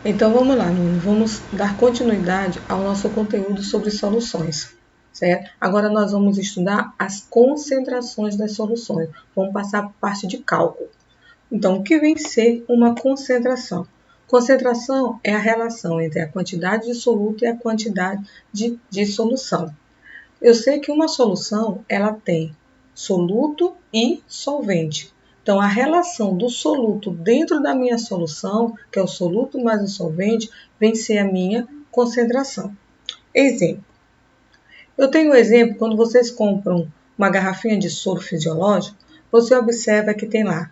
Então vamos lá, Nuno. Vamos dar continuidade ao nosso conteúdo sobre soluções, certo? Agora nós vamos estudar as concentrações das soluções. Vamos passar para a parte de cálculo. Então, o que vem ser uma concentração? Concentração é a relação entre a quantidade de soluto e a quantidade de solução. Eu sei que uma solução ela tem soluto e solvente. Então, a relação do soluto dentro da minha solução, que é o soluto mais o solvente, vem ser a minha concentração. Exemplo. Eu tenho um exemplo, quando vocês compram uma garrafinha de soro fisiológico, você observa que tem lá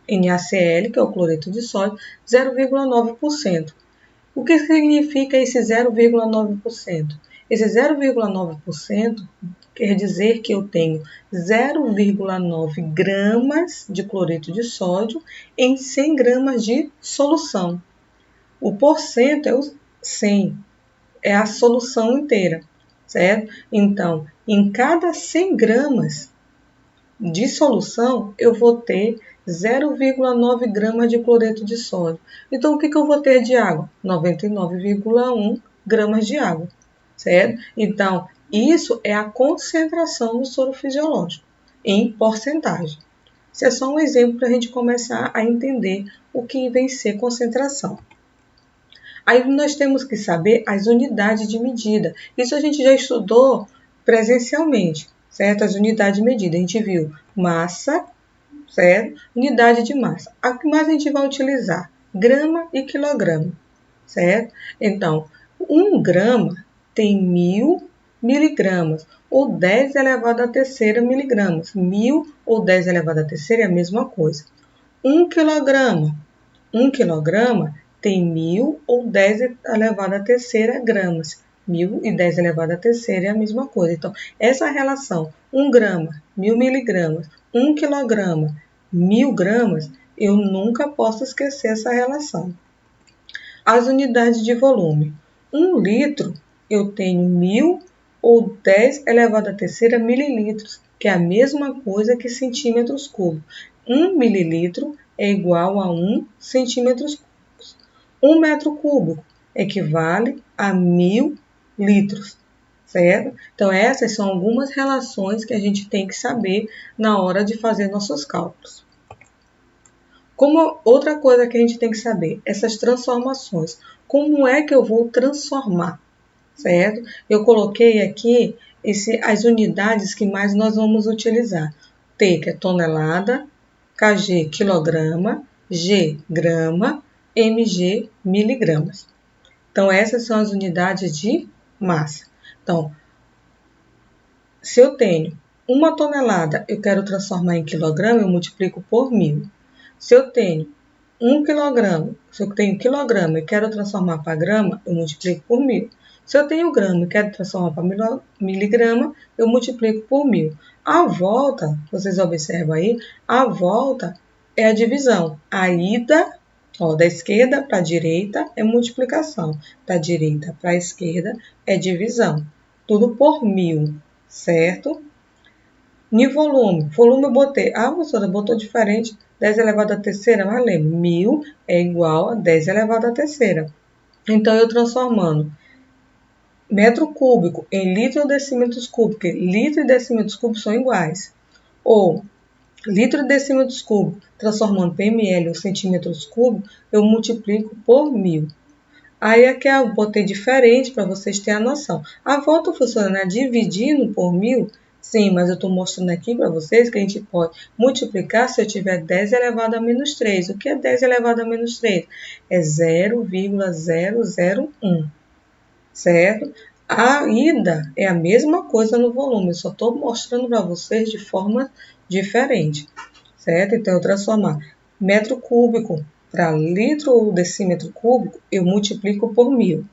NaCl, que é o cloreto de sódio, 0,9%. O que significa esse 0,9%? Esse 0,9% quer dizer que eu tenho 0,9 gramas de cloreto de sódio em 100 gramas de solução. O porcento é o 100, é a solução inteira, certo? Então, em cada 100 gramas de solução, eu vou ter 0,9 gramas de cloreto de sódio. Então, o que eu vou ter de água? 99,1 gramas de água, certo? Então, isso é a concentração do soro fisiológico, em porcentagem. Isso é só um exemplo para a gente começar a entender o que vem ser concentração. Aí nós temos que saber as unidades de medida. Isso a gente já estudou presencialmente, certo? As unidades de medida. A gente viu massa, certo? Unidade de massa. A que mais a gente vai utilizar? Grama e quilograma, certo? Então, 1 grama tem 1000 miligramas, ou 10 elevado à terceira miligramas. 1000 ou 10 elevado à terceira é a mesma coisa. 1 quilograma. 1 quilograma tem 1000 ou 10 elevado à terceira gramas. 1000 e 10 elevado à terceira é a mesma coisa. Então, essa relação 1 grama, 1000 miligramas, 1 quilograma, 1000 gramas, eu nunca posso esquecer essa relação. As unidades de volume. 1 litro, eu tenho 1000 ou 10 elevado à terceira mililitros, que é a mesma coisa que centímetros cúbicos. 1 mililitro é igual a 1 centímetros cúbicos. 1 metro cúbico equivale a 1000 litros, certo? Então, essas são algumas relações que a gente tem que saber na hora de fazer nossos cálculos. Como outra coisa que a gente tem que saber, essas transformações. Como é que eu vou transformar, certo? Eu coloquei aqui as unidades que mais nós vamos utilizar. T, que é tonelada, kg, quilograma, G, grama, mg, miligramas. Então, essas são as unidades de massa. Então, se eu tenho 1 tonelada, eu quero transformar em quilograma, eu multiplico por 1000. Se eu tenho 1 quilograma, se eu tenho quilograma e quero transformar para grama, eu multiplico por 1000. Se eu tenho grama e quero transformar para miligrama, eu multiplico por 1000. A volta, vocês observam aí, a volta é a divisão. A ida, da esquerda para a direita é multiplicação. Da direita para a esquerda é divisão. Tudo por 1000, certo? No volume. Volume eu botei. Ah, professora, botou diferente. 10 elevado à terceira, mas lembra, 1000 é igual a 10 elevado à terceira. Então, eu transformando metro cúbico em litro ou decímetros cúbicos, litro e decímetros cúbicos são iguais. Ou litro e decímetros cúbicos, transformando para ml ou centímetros cúbicos, eu multiplico por 1000. Aí aqui eu botei diferente para vocês terem a noção. A volta funciona dividindo por 1000. Sim, mas eu estou mostrando aqui para vocês que a gente pode multiplicar se eu tiver 10 elevado a menos 3. O que é 10 elevado a menos 3? É 0,001, certo? A ida é a mesma coisa no volume, eu só estou mostrando para vocês de forma diferente, certo? Então, eu transformar metro cúbico para litro ou decímetro cúbico, eu multiplico por 1000.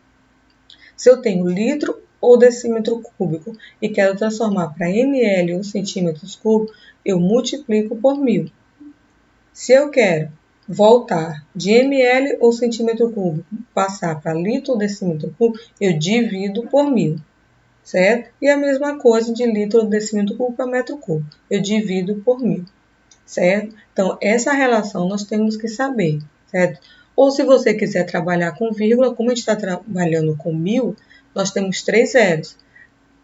Se eu tenho litro ou decímetro cúbico e quero transformar para ml ou centímetros cúbicos, eu multiplico por 1000. Se eu quero voltar de ml ou centímetro cúbico, passar para litro ou decímetro cúbico, eu divido por 1000, certo? E a mesma coisa de litro ou decímetro cúbico para metro cúbico, eu divido por 1000, certo? Então, essa relação nós temos que saber, certo? Ou se você quiser trabalhar com vírgula, como a gente está trabalhando com 1000, nós temos 3 zeros.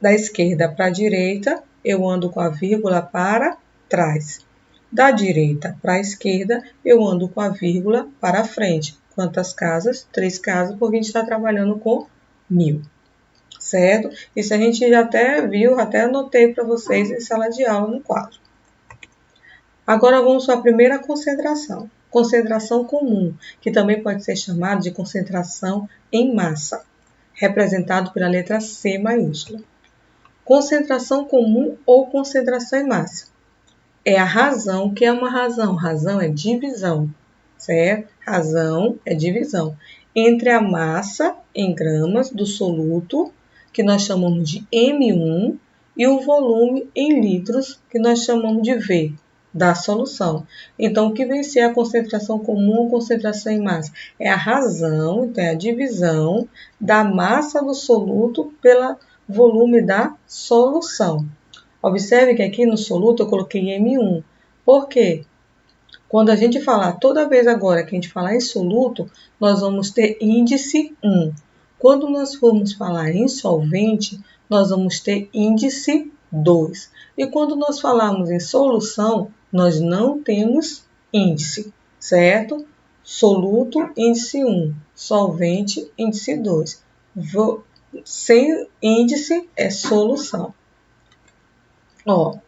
Da esquerda para a direita, eu ando com a vírgula para trás. Da direita para a esquerda, eu ando com a vírgula para frente. Quantas casas? 3 casas, porque a gente está trabalhando com 1000. Certo? Isso a gente já até viu, até anotei para vocês em sala de aula no quadro. Agora vamos para a primeira concentração. Concentração comum, que também pode ser chamada de concentração em massa, representado pela letra C maiúscula. Concentração comum ou concentração em massa. É a razão. O que é uma razão? Razão é divisão, certo? Razão é divisão entre a massa em gramas do soluto, que nós chamamos de M1, e o volume em litros, que nós chamamos de V, da solução. Então, o que vem ser a concentração comum ou concentração em massa? É a razão, então é a divisão da massa do soluto pelo volume da solução. Observe que aqui no soluto eu coloquei M1. Por quê? Quando a gente falar, toda vez agora que a gente falar em soluto, nós vamos ter índice 1. Quando nós formos falar em solvente, nós vamos ter índice 2. E quando nós falarmos em solução, nós não temos índice, certo? Soluto, índice 1. Solvente, índice 2. Sem índice é solução.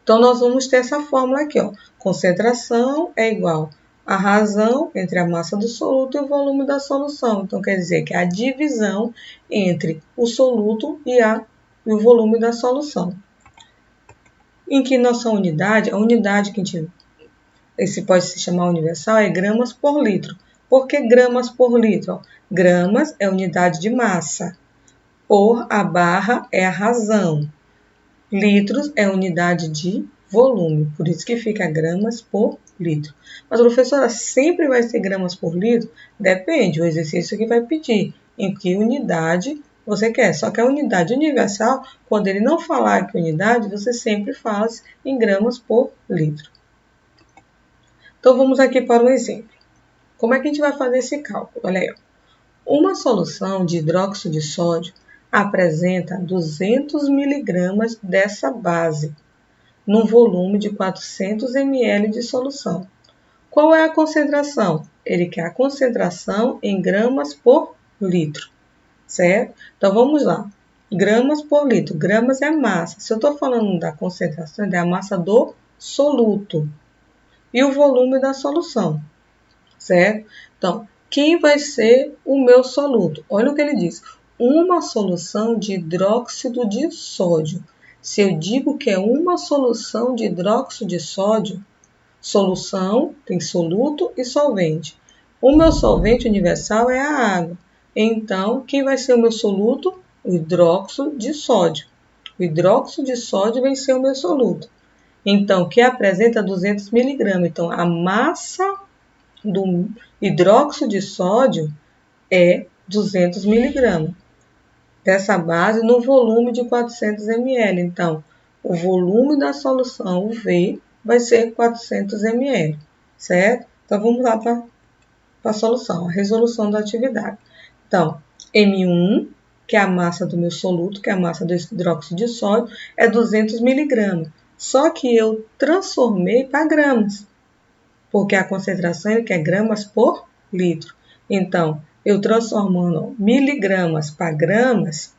Então, nós vamos ter essa fórmula aqui. Concentração é igual a razão entre a massa do soluto e o volume da solução. Então, quer dizer que é a divisão entre o soluto e o volume da solução. Em que nossa unidade, a unidade que a gente, esse pode se chamar universal, é gramas por litro. Por que gramas por litro? Gramas é unidade de massa. Por a barra é a razão. Litros é unidade de volume, por isso que fica gramas por litro. Mas, professora, sempre vai ser gramas por litro? Depende, o exercício que vai pedir em que unidade você quer. Só que a unidade universal, quando ele não falar que unidade, você sempre fala em gramas por litro. Então, vamos aqui para um exemplo. Como é que a gente vai fazer esse cálculo? Olha aí. Uma solução de hidróxido de sódio apresenta 200 mg dessa base, num volume de 400 ml de solução. Qual é a concentração? Ele quer a concentração em gramas por litro, certo? Então, vamos lá. Gramas por litro. Gramas é massa. Se eu estou falando da concentração, é a massa do soluto. E o volume da solução, certo? Então, quem vai ser o meu soluto? Olha o que ele diz. Uma solução de hidróxido de sódio. Se eu digo que é uma solução de hidróxido de sódio, solução tem soluto e solvente. O meu solvente universal é a água. Então, quem vai ser o meu soluto? O hidróxido de sódio. O hidróxido de sódio vai ser o meu soluto. Então, que apresenta 200 mg. Então, a massa do hidróxido de sódio é 200 mg dessa base no volume de 400 ml. Então, o volume da solução, o V, vai ser 400 ml, certo? Então, vamos lá para a solução, a resolução da atividade. Então, M1, que é a massa do meu soluto, que é a massa do hidróxido de sódio, é 200 mg. Só que eu transformei para gramas, porque a concentração ele quer gramas por litro. Então, eu transformando miligramas para gramas,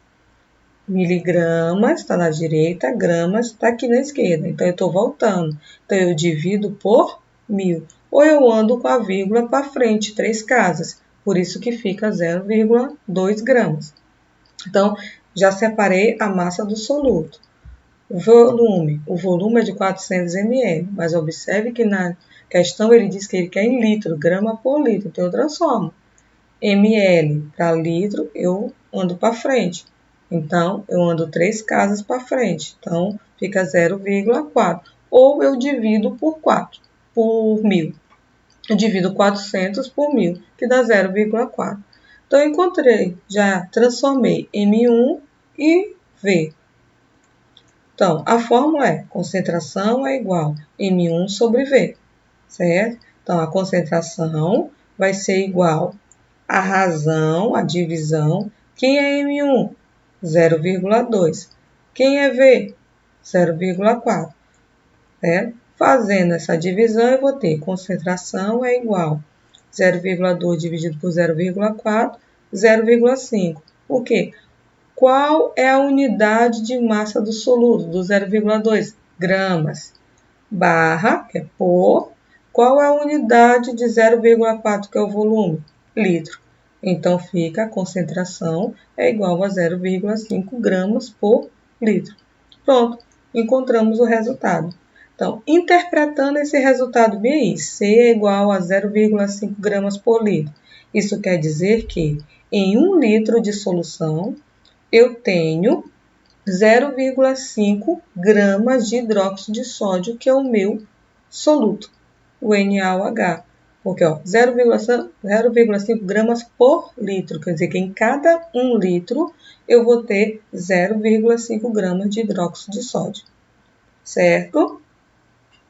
miligramas está na direita, gramas está aqui na esquerda. Então, eu estou voltando. Então, eu divido por 1000. Ou eu ando com a vírgula para frente, 3 casas. Por isso que fica 0,2 gramas. Então, já separei a massa do soluto. O volume é de 400 ml. Mas observe que na questão ele diz que ele quer em litro, grama por litro. Então, eu transformo. ml para litro, eu ando para frente. Então, eu ando 3 casas para frente. Então, fica 0,4. Ou eu divido por 4, por 1000. Eu divido 400 por 1000, que dá 0,4. Então, eu encontrei, já transformei M1 e V. Então, a fórmula é concentração é igual a M1 sobre V, certo? Então, a concentração vai ser igual a razão, a divisão. Quem é M1? 0,2. Quem é V? 0,4. Certo? Fazendo essa divisão, eu vou ter concentração é igual 0,2 dividido por 0,4, 0,5. O quê? Qual é a unidade de massa do soluto do 0,2? Gramas. Barra, que é por. Qual é a unidade de 0,4, que é o volume? Litro. Então, fica a concentração é igual a 0,5 gramas por litro. Pronto, encontramos o resultado. Então, interpretando esse resultado bem aí, C é igual a 0,5 gramas por litro. Isso quer dizer que em 1 litro de solução, eu tenho 0,5 gramas de hidróxido de sódio, que é o meu soluto, o NaOH. Porque 0,5 gramas por litro, quer dizer que em cada 1 litro eu vou ter 0,5 gramas de hidróxido de sódio. Certo?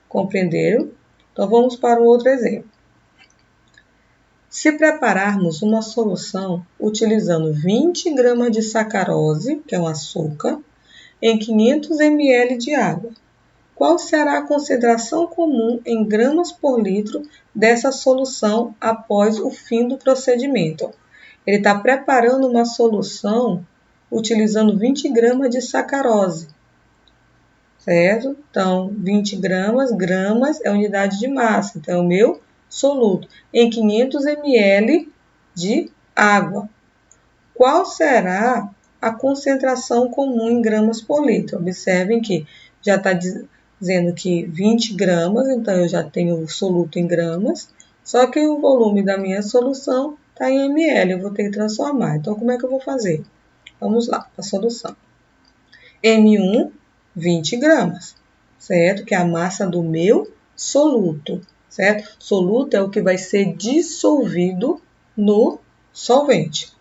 Compreenderam? Então, vamos para um outro exemplo. Se prepararmos uma solução utilizando 20 gramas de sacarose, que é um açúcar, em 500 ml de água, qual será a concentração comum em gramas por litro dessa solução após o fim do procedimento? Ele está preparando uma solução utilizando 20 gramas de sacarose. Certo? Então, 20 gramas, gramas é unidade de massa, então é o meu soluto, em 500 ml de água. Qual será a concentração comum em gramas por litro? Observem que já está dizendo que 20 gramas, então eu já tenho o soluto em gramas, só que o volume da minha solução está em ml, eu vou ter que transformar. Então, como é que eu vou fazer? Vamos lá, a solução. M1, 20 gramas, certo? Que é a massa do meu soluto, certo? Soluto é o que vai ser dissolvido no solvente.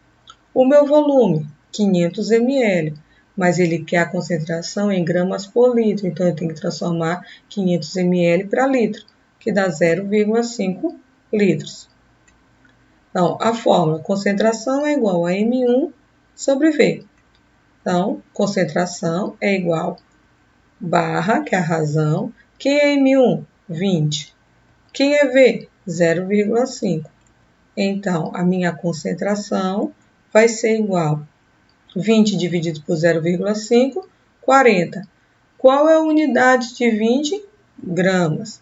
O meu volume, 500 ml, mas ele quer a concentração em gramas por litro, então eu tenho que transformar 500 ml para litro, que dá 0,5 litros. Então, a fórmula concentração é igual a M1 sobre V. Então, concentração é igual barra, que é a razão. Quem é M1? 20. Quem é V? 0,5. Então, a minha concentração vai ser igual 20 dividido por 0,5, 40. Qual é a unidade de 20? Gramas.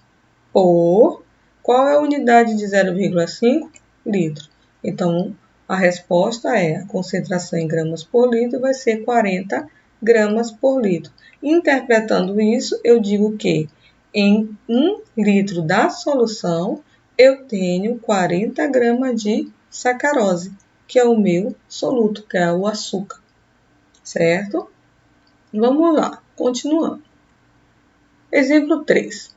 Por qual é a unidade de 0,5? Litro. Então, a resposta é a concentração em gramas por litro vai ser 40 gramas por litro. Interpretando isso, eu digo que em 1 litro da solução, eu tenho 40 gramas de sacarose, que é o meu soluto, que é o açúcar. Certo? Vamos lá, continuando. Exemplo 3.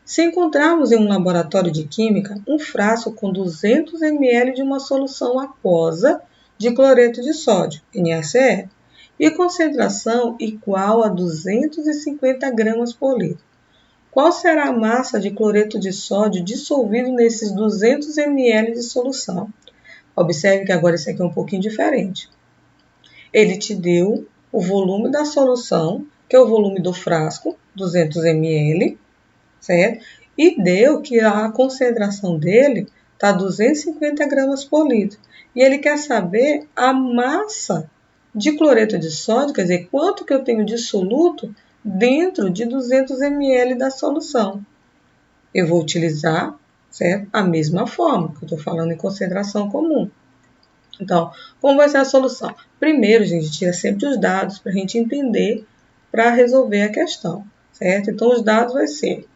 Se encontrarmos em um laboratório de química um frasco com 200 ml de uma solução aquosa de cloreto de sódio, NaCl, e concentração igual a 250 gramas por litro, qual será a massa de cloreto de sódio dissolvido nesses 200 ml de solução? Observe que agora isso aqui é um pouquinho diferente. Ele te deu o volume da solução, que é o volume do frasco, 200 ml, certo? E deu que a concentração dele está 250 gramas por litro. E ele quer saber a massa de cloreto de sódio, quer dizer, quanto que eu tenho de soluto dentro de 200 ml da solução. Eu vou utilizar, certo? A mesma forma, que eu estou falando em concentração comum. Então, como vai ser a solução? Primeiro, a gente tira sempre os dados para a gente entender, para resolver a questão, certo? Então, os dados vai ser,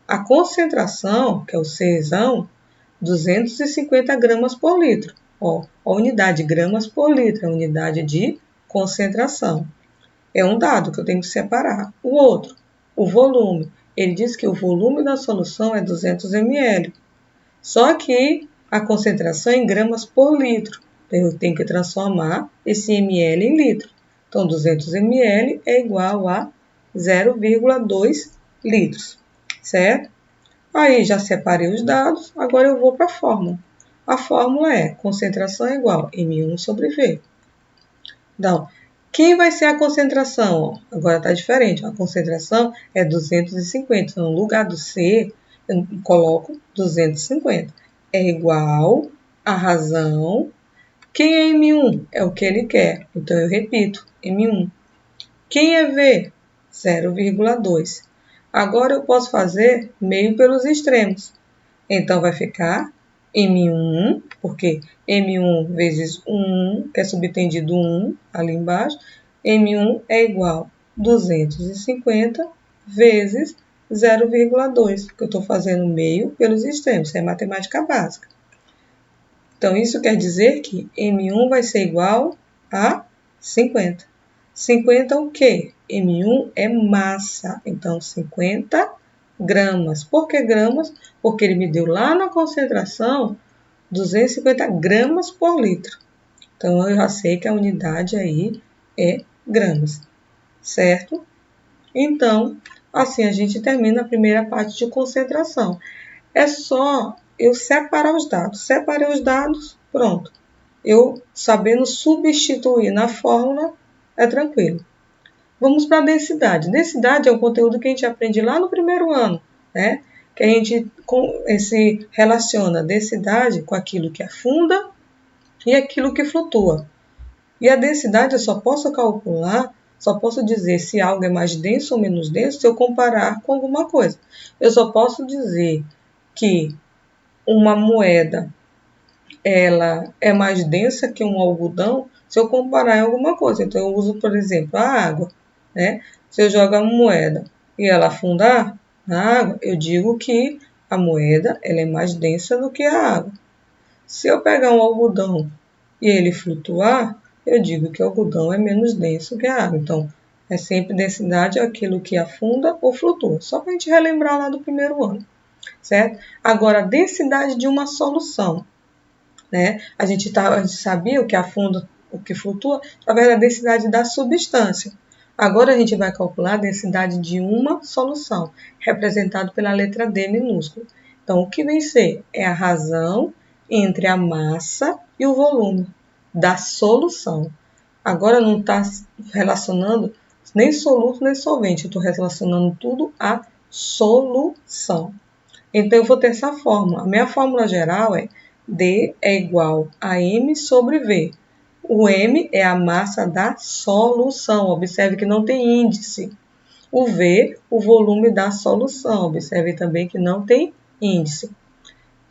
a concentração, que é o Czão, 250 gramas por litro. A unidade gramas por litro, a unidade de concentração. É um dado que eu tenho que separar. O outro, o volume. Ele diz que o volume da solução é 200 ml. Só que a concentração é em gramas por litro. Eu tenho que transformar esse ml em litro. Então, 200 ml é igual a 0,2 litros. Certo? Aí, já separei os dados. Agora, eu vou para a fórmula. A fórmula é concentração é igual a M1 sobre V. Então, quem vai ser a concentração? Agora está diferente. A concentração é 250. Então, no lugar do C, eu coloco 250. É igual a razão. Quem é M1? É o que ele quer. Então, eu repito, M1. Quem é V? 0,2. Agora, eu posso fazer meio pelos extremos. Então, vai ficar M1, porque M1 vezes 1, que é subtendido 1 ali embaixo, M1 é igual a 250 vezes 0,2, porque eu estou fazendo meio pelos extremos, isso é matemática básica. Então, isso quer dizer que M1 vai ser igual a 50. 50 o quê? M1 é massa, então 50 gramas. Por que gramas? Porque ele me deu lá na concentração 250 gramas por litro. Então, eu já sei que a unidade aí é gramas, certo? Então, assim a gente termina a primeira parte de concentração. É só eu separar os dados. Separei os dados, pronto. Eu sabendo substituir na fórmula, é tranquilo. Vamos para a densidade. Densidade é o conteúdo que a gente aprende lá no primeiro ano, né? Que a gente se relaciona densidade com aquilo que afunda e aquilo que flutua. E a densidade eu só posso calcular, só posso dizer se algo é mais denso ou menos denso se eu comparar com alguma coisa. Eu só posso dizer que uma moeda ela é mais densa que um algodão se eu comparar em alguma coisa. Então, eu uso, por exemplo, a água, né? Se eu jogar uma moeda e ela afundar na água, eu digo que a moeda ela é mais densa do que a água. Se eu pegar um algodão e ele flutuar, eu digo que o algodão é menos denso que a água. Então, é sempre densidade aquilo que afunda ou flutua. Só para a gente relembrar lá do primeiro ano, certo? Agora, a densidade de uma solução, né? A gente sabia o que afunda, o que flutua, através da densidade da substância. Agora a gente vai calcular a densidade de uma solução, representado pela letra D minúscula. Então, o que vem ser é a razão entre a massa e o volume da solução. Agora não está relacionando nem soluto nem solvente, eu estou relacionando tudo à solução. Então, eu vou ter essa fórmula. A minha fórmula geral é D é igual a M sobre V. O M é a massa da solução. Observe que não tem índice. O V, o volume da solução. Observe também que não tem índice.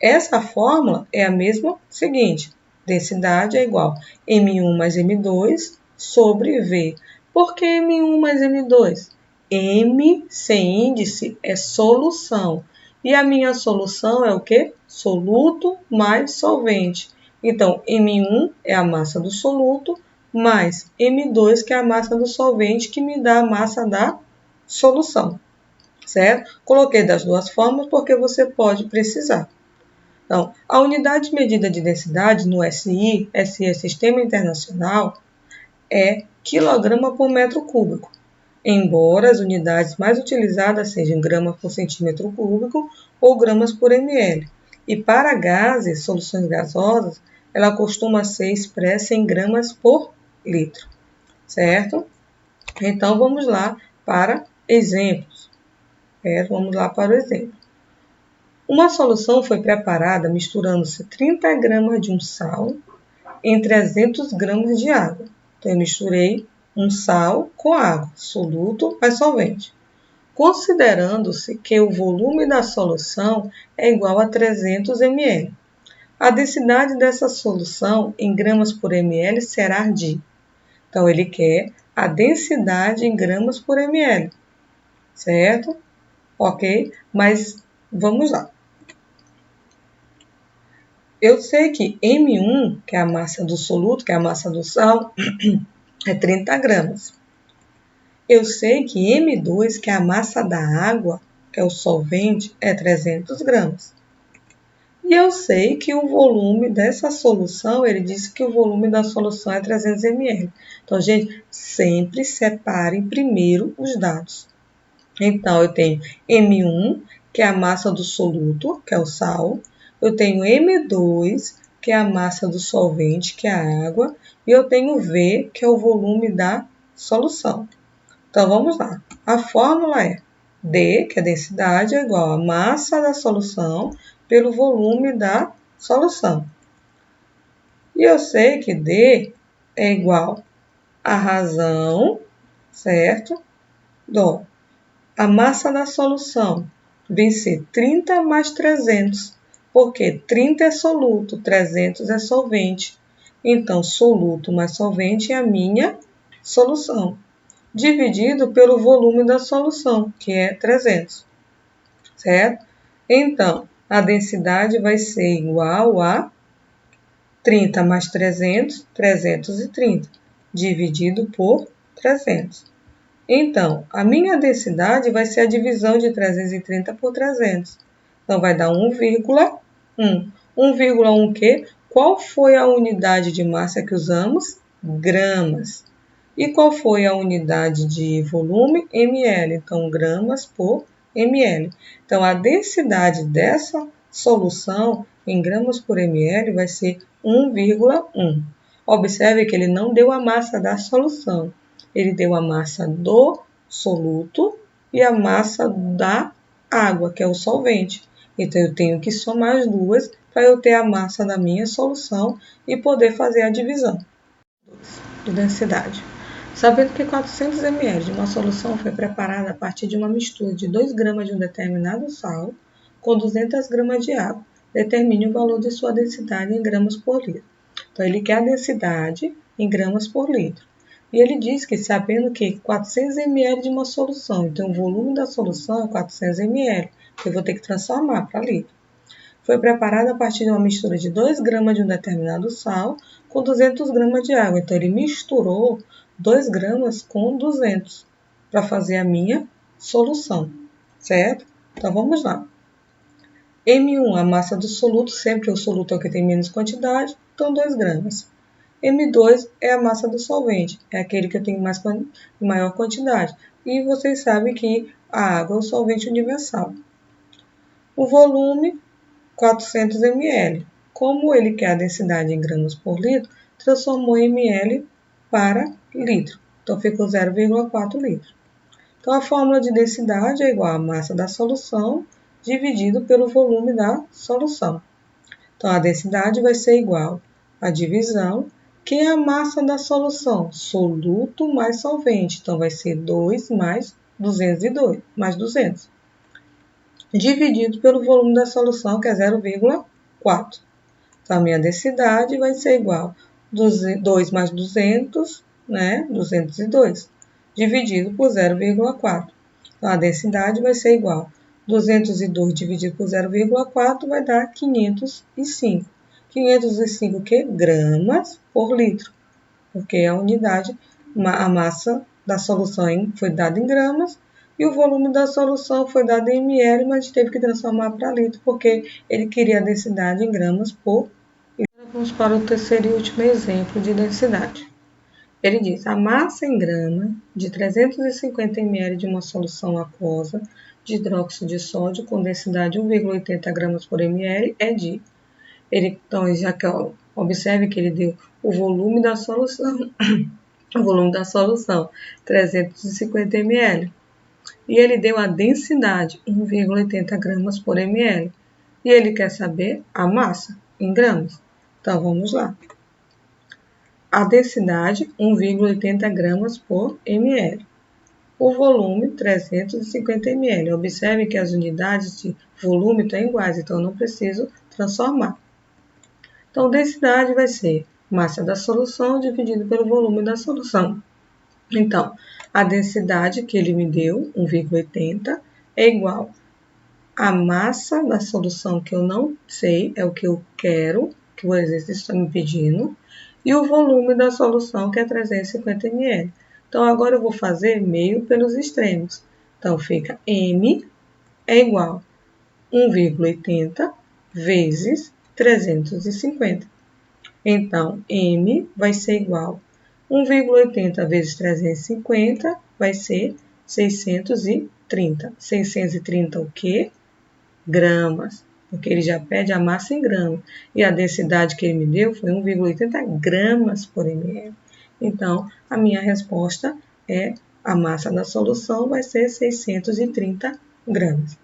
Essa fórmula é a mesma seguinte. Densidade é igual a M1 mais M2 sobre V. Por que M1 mais M2? M sem índice é solução. E a minha solução é o quê? Soluto mais solvente. Então, M1 é a massa do soluto, mais M2, que é a massa do solvente, que me dá a massa da solução. Certo? Coloquei das duas formas porque você pode precisar. Então, a unidade de medida de densidade no SI é Sistema Internacional, é quilograma por metro cúbico, embora as unidades mais utilizadas sejam gramas por centímetro cúbico ou gramas por ml. E para gases, soluções gasosas, ela costuma ser expressa em gramas por litro, certo? Então, vamos lá para exemplos. Vamos lá para o exemplo. Uma solução foi preparada misturando-se 30 gramas de um sal em 300 gramas de água. Então, eu misturei um sal com água, soluto mais solvente. Considerando-se que o volume da solução é igual a 300 ml. A densidade dessa solução em gramas por ml será de... Então, ele quer a densidade em gramas por ml, certo? Ok? Mas vamos lá. Eu sei que M1, que é a massa do soluto, que é a massa do sal, é 30 gramas. Eu sei que M2, que é a massa da água, que é o solvente, é 300 gramas. E eu sei que o volume dessa solução, ele disse que o volume da solução é 300 ml. Então, gente, sempre separem primeiro os dados. Então, eu tenho M1, que é a massa do soluto, que é o sal. Eu tenho M2, que é a massa do solvente, que é a água, e eu tenho V, que é o volume da solução. Então, vamos lá. A fórmula é D, que é a densidade, é igual a massa da solução pelo volume da solução. E eu sei que D é igual a razão, certo? A massa da solução vem ser 30 mais 300, porque 30 é soluto, 300 é solvente. Então, soluto mais solvente é a minha solução, dividido pelo volume da solução, que é 300, certo? Então, a densidade vai ser igual a 30 mais 300, 330, dividido por 300. Então, a minha densidade vai ser a divisão de 330 por 300. Então, vai dar 1,1. 1,1 o quê? Qual foi a unidade de massa que usamos? Gramas. E qual foi a unidade de volume? ml. Então, gramas por ml. Então, a densidade dessa solução em gramas por ml vai ser 1,1. Observe que ele não deu a massa da solução. Ele deu a massa do soluto e a massa da água, que é o solvente. Então, eu tenho que somar as duas para eu ter a massa da minha solução e poder fazer a divisão de densidade. Sabendo que 400 ml de uma solução foi preparada a partir de uma mistura de 2 gramas de um determinado sal com 200 gramas de água, determine o valor de sua densidade em gramas por litro. Então, ele quer a densidade em gramas por litro. E ele diz que, sabendo que 400 ml de uma solução, então o volume da solução é 400 ml, que eu vou ter que transformar para litro. Foi preparada a partir de uma mistura de 2 gramas de um determinado sal com 200 gramas de água. Então, ele misturou 2 gramas com 200 para fazer a minha solução, certo? Então, vamos lá. M1, a massa do soluto, sempre o soluto é o que tem menos quantidade, então 2 gramas. M2 é a massa do solvente, é aquele que eu tenho maior quantidade. E vocês sabem que a água é o solvente universal. O volume, 400 ml. Como ele quer a densidade em gramas por litro, transformou ml para litro. Então, ficou 0,4 litro. Então, a fórmula de densidade é igual à massa da solução dividido pelo volume da solução. Então, a densidade vai ser igual à divisão, que é a massa da solução, soluto mais solvente. Então, vai ser 2 mais 202, mais 200. Dividido pelo volume da solução, que é 0,4. Então, a minha densidade vai ser igual a 2 mais 200, né? 202, dividido por 0,4. Então, a densidade vai ser igual a 202 dividido por 0,4 vai dar 505. 505 o quê? Gramas por litro, porque a unidade, a massa da solução foi dada em gramas e o volume da solução foi dado em ml, mas teve que transformar para litro, porque ele queria a densidade em gramas por litro. Agora vamos para o terceiro e último exemplo de densidade. Ele diz, a massa em grama de 350 ml de uma solução aquosa de hidróxido de sódio com densidade 1,80 gramas por ml é de... Então, já que observe que ele deu o volume da solução, o volume da solução, 350 ml. E ele deu a densidade, 1,80 gramas por ml. E ele quer saber a massa em gramas. Então, vamos lá. A densidade, 1,80 gramas por ml. O volume, 350 ml. Observe que as unidades de volume estão iguais, então eu não preciso transformar. Então, densidade vai ser massa da solução dividido pelo volume da solução. Então, a densidade que ele me deu, 1,80, é igual à massa da solução que eu não sei, é o que eu quero, que o exercício está me pedindo, e o volume da solução, que é 350 ml. Então, agora eu vou fazer meio pelos extremos. Então, fica M é igual a 1,80 vezes 350. Então, M vai ser igual a 1,80 vezes 350 vai ser 630. 630 o quê? Gramas. porque ele já pede a massa em gramas. E a densidade que ele me deu foi 1,80 gramas por ml. Então, a minha resposta é a massa da solução vai ser 630 gramas.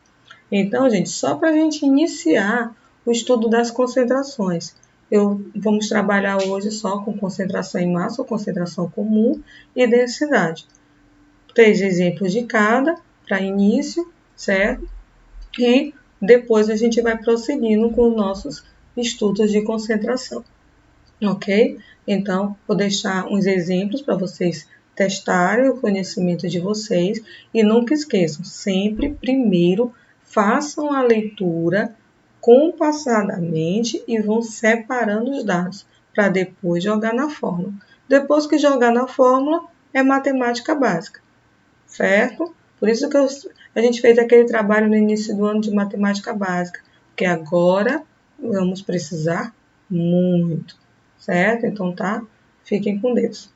Então, gente, só para a gente iniciar o estudo das concentrações, vamos trabalhar hoje só com concentração em massa, ou concentração comum e densidade. 3 exemplos de cada para início, certo? E depois a gente vai prosseguindo com os nossos estudos de concentração, ok? Então, vou deixar uns exemplos para vocês testarem o conhecimento de vocês e nunca esqueçam, sempre primeiro façam a leitura compassadamente e vão separando os dados para depois jogar na fórmula. Depois que jogar na fórmula, é matemática básica, certo? Por isso que a gente fez aquele trabalho no início do ano de matemática básica, porque agora vamos precisar muito, certo? Então tá, fiquem com Deus.